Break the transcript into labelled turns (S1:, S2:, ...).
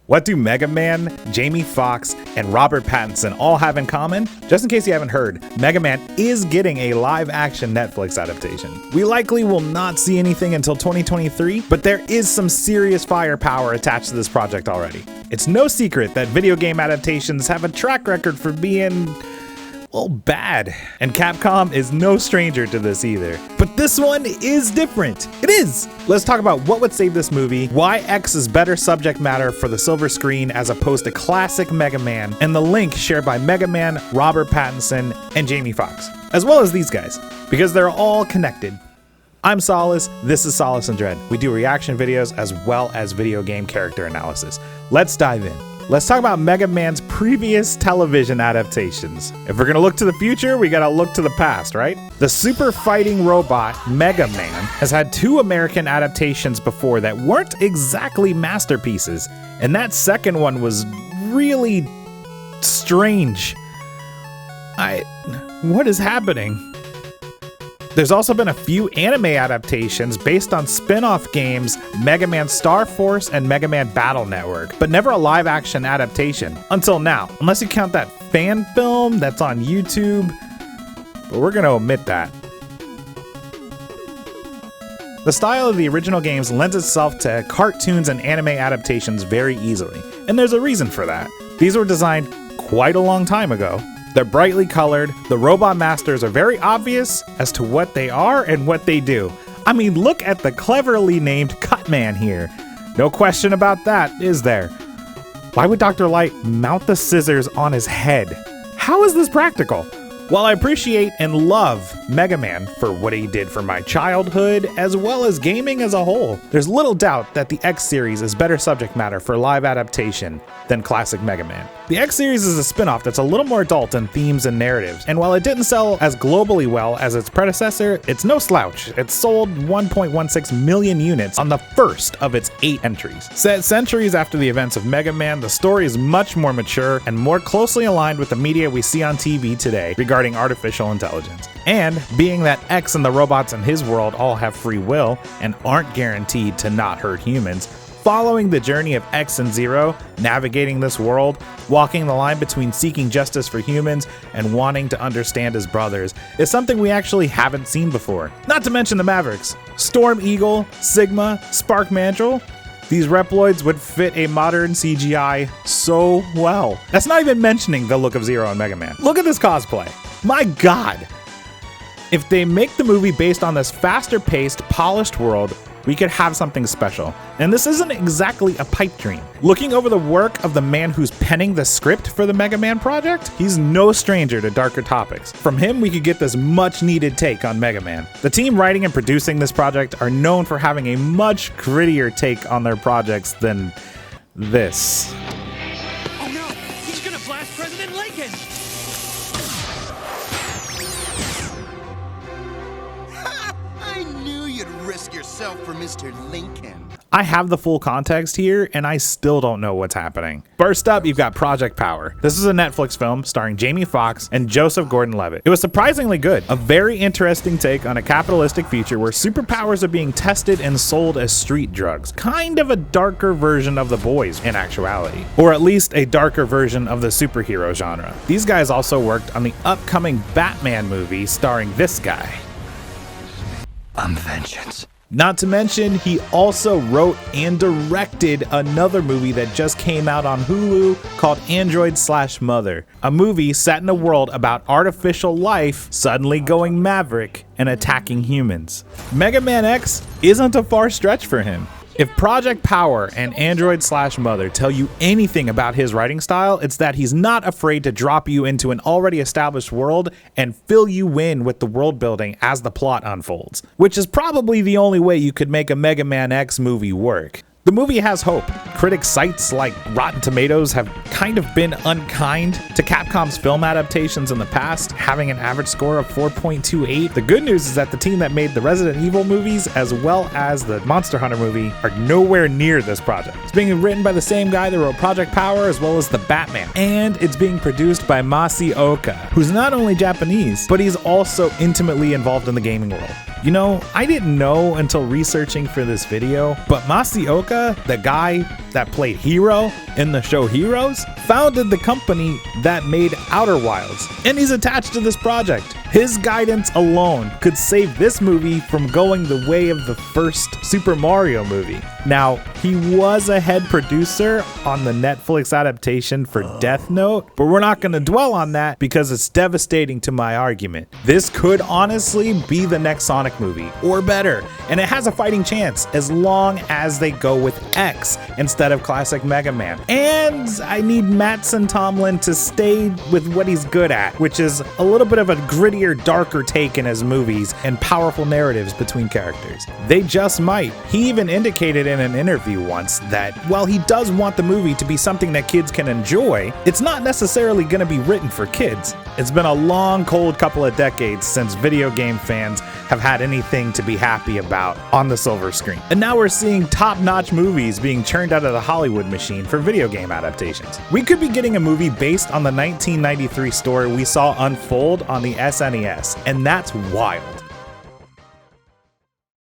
S1: What do Mega Man, Jamie Foxx, and Robert Pattinson all have in common? Just in case you haven't heard, Mega Man is getting a live-action Netflix adaptation. We likely will not see anything until 2023, but there is some serious firepower attached to this project already. It's no secret that video game adaptations have a track record for being, well, bad. And Capcom is no stranger to this either. But this one is different. It is! Let's talk about what would save this movie, why X is better subject matter for the silver screen as opposed to classic Mega Man, and the link shared by Mega Man, Robert Pattinson, and Jamie Foxx, as well as these guys, because they're all connected. I'm Solace, this is Solace and Dread. We do reaction videos as well as video game character analysis. Let's dive in. Let's talk about Mega Man's previous television adaptations. If we're gonna look to the future, we gotta look to the past, right? The super fighting robot, Mega Man, has had two American adaptations before that weren't exactly masterpieces, and that second one was really strange. What is happening? There's also been a few anime adaptations based on spin-off games Mega Man Star Force and Mega Man Battle Network, but never a live-action adaptation until now, unless you count that fan film that's on YouTube, but we're gonna omit that. The style of the original games lends itself to cartoons and anime adaptations very easily, and there's a reason for that. These were designed quite a long time ago. They're brightly colored, the robot masters are very obvious as to what they are and what they do. I mean, look at the cleverly named Cutman here. No question about that, is there? Why would Dr. Light mount the scissors on his head? How is this practical? While I appreciate and love Mega Man for what he did for my childhood, as well as gaming as a whole, there's little doubt that the X series is better subject matter for live adaptation than classic Mega Man. The X series is a spin-off that's a little more adult in themes and narratives, and while it didn't sell as globally well as its predecessor, it's no slouch. It sold 1.16 million units on the first of its 8 entries. Set centuries after the events of Mega Man, the story is much more mature and more closely aligned with the media we see on TV today regarding artificial intelligence. And being that X and the robots in his world all have free will and aren't guaranteed to not hurt humans, following the journey of X and Zero, navigating this world, walking the line between seeking justice for humans and wanting to understand his brothers, is something we actually haven't seen before. Not to mention the Mavericks. Storm Eagle, Sigma, Spark Mandrill. These Reploids would fit a modern CGI so well. That's not even mentioning the look of Zero and Mega Man. Look at this cosplay. My God. If they make the movie based on this faster paced, polished world, we could have something special. And this isn't exactly a pipe dream. Looking over the work of the man who's penning the script for the Mega Man project, he's no stranger to darker topics. From him, we could get this much needed take on Mega Man. The team writing and producing this project are known for having a much grittier take on their projects than this.
S2: Oh no, he's gonna blast President Lincoln!
S3: I knew you'd risk yourself for Mr. Lincoln.
S1: I have the full context here, and I still don't know what's happening. First up, you've got Project Power. This is a Netflix film starring Jamie Foxx and Joseph Gordon-Levitt. It was surprisingly good. A very interesting take on a capitalistic future where superpowers are being tested and sold as street drugs. Kind of a darker version of The Boys in actuality. Or at least a darker version of the superhero genre. These guys also worked on the upcoming Batman movie starring this guy.
S2: I'm vengeance.
S1: Not to mention, he also wrote and directed another movie that just came out on Hulu called Android/Mother, a movie set in a world about artificial life suddenly going maverick and attacking humans. Mega Man X isn't a far stretch for him. If Project Power and Android/Mother tell you anything about his writing style, it's that he's not afraid to drop you into an already established world and fill you in with the world building as the plot unfolds, which is probably the only way you could make a Mega Man X movie work. The movie has hope. Critic sites like Rotten Tomatoes have kind of been unkind to Capcom's film adaptations in the past, having an average score of 4.28. The good news is that the team that made the Resident Evil movies, as well as the Monster Hunter movie, are nowhere near this project. It's being written by the same guy that wrote Project Power as well as The Batman, and it's being produced by Masi Oka, who's not only Japanese, but he's also intimately involved in the gaming world. You know, I didn't know until researching for this video, but Masaoka, the guy that played Hiro in the show Heroes, founded the company that made Outer Wilds, and he's attached to this project. His guidance alone could save this movie from going the way of the first Super Mario movie. Now, he was a head producer on the Netflix adaptation for Death Note, but we're not going to dwell on that because it's devastating to my argument. This could honestly be the next Sonic movie, or better, and it has a fighting chance as long as they go with X instead of classic Mega Man. And I need Mattson Tomlin to stay with what he's good at, which is a little bit of a grittier, darker take in his movies and powerful narratives between characters. They just might. He even indicated in an interview once that while he does want the movie to be something that kids can enjoy, it's not necessarily going to be written for kids. It's been a long, cold couple of decades since video game fans have had anything to be happy about on the silver screen. And now we're seeing top-notch movies being churned out of the Hollywood machine for video game adaptations. We could be getting a movie based on the 1993 story we saw unfold on the SNES, and that's wild.